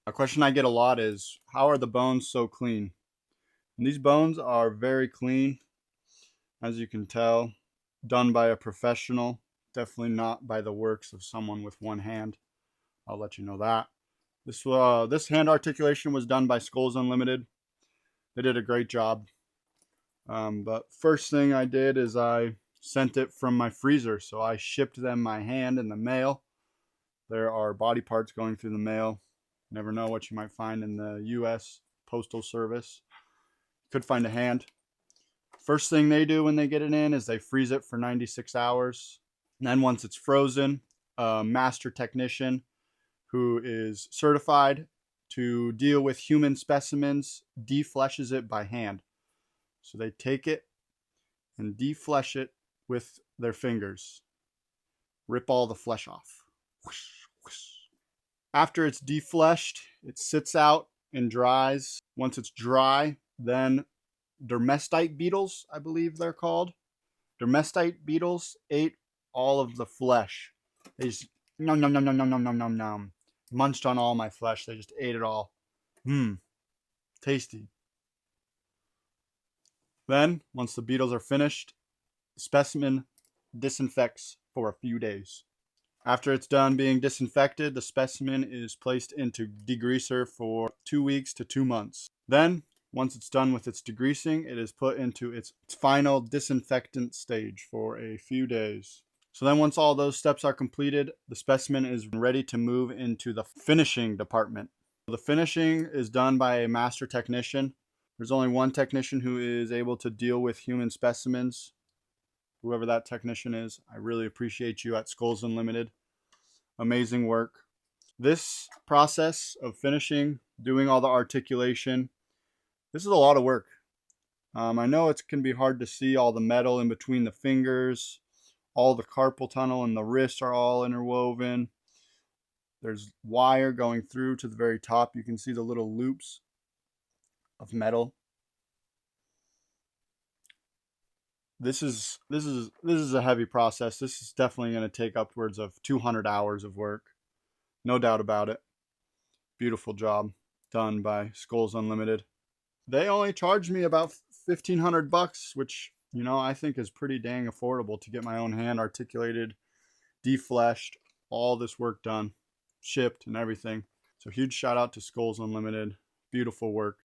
A question I get a lot is, how are the bones so clean? And these bones are very clean, as you can tell, done by a professional, definitely not by the works of someone with one hand. I'll let you know that. This hand articulation was done by Skulls Unlimited. They did a great job. But first thing I did is I sent it from my freezer. So I shipped them my hand in the mail. There are body parts going through the mail. Never know what you might find in the U.S. Postal Service. Could find a hand. First thing they do when they get it in is they freeze it for 96 hours. And then once it's frozen, a master technician who is certified to deal with human specimens defleshes it by hand. So they take it and deflesh it with their fingers. Rip all the flesh off. Whoosh, whoosh. After it's defleshed, it sits out and dries. Once it's dry, then dermestite beetles, I believe they're called. Dermestite beetles ate all of the flesh. They just nom nom nom nom nom nom nom nom nom. Munched on all my flesh. They just ate it all. Tasty. Then, once the beetles are finished, the specimen disinfects for a few days. After it's done being disinfected, the specimen is placed into degreaser for 2 weeks to 2 months. Then, once it's done with its degreasing, it is put into its final disinfectant stage for a few days. So then once all those steps are completed, the specimen is ready to move into the finishing department. The finishing is done by a master technician. There's only one technician who is able to deal with human specimens. Whoever that technician is, I really appreciate you at Skulls Unlimited. Amazing work. This process of finishing, doing all the articulation, this is a lot of work. I know it can be hard to see all the metal in between the fingers. All the carpal tunnel and the wrist are all interwoven. There's wire going through to the very top. You can see the little loops of metal. This is a heavy process. This is definitely going to take upwards of 200 hours of work. No doubt about it. Beautiful job done by Skulls Unlimited. They only charged me about $1,500, which, I think is pretty dang affordable to get my own hand articulated, defleshed, all this work done, shipped and everything. So huge shout out to Skulls Unlimited. Beautiful work.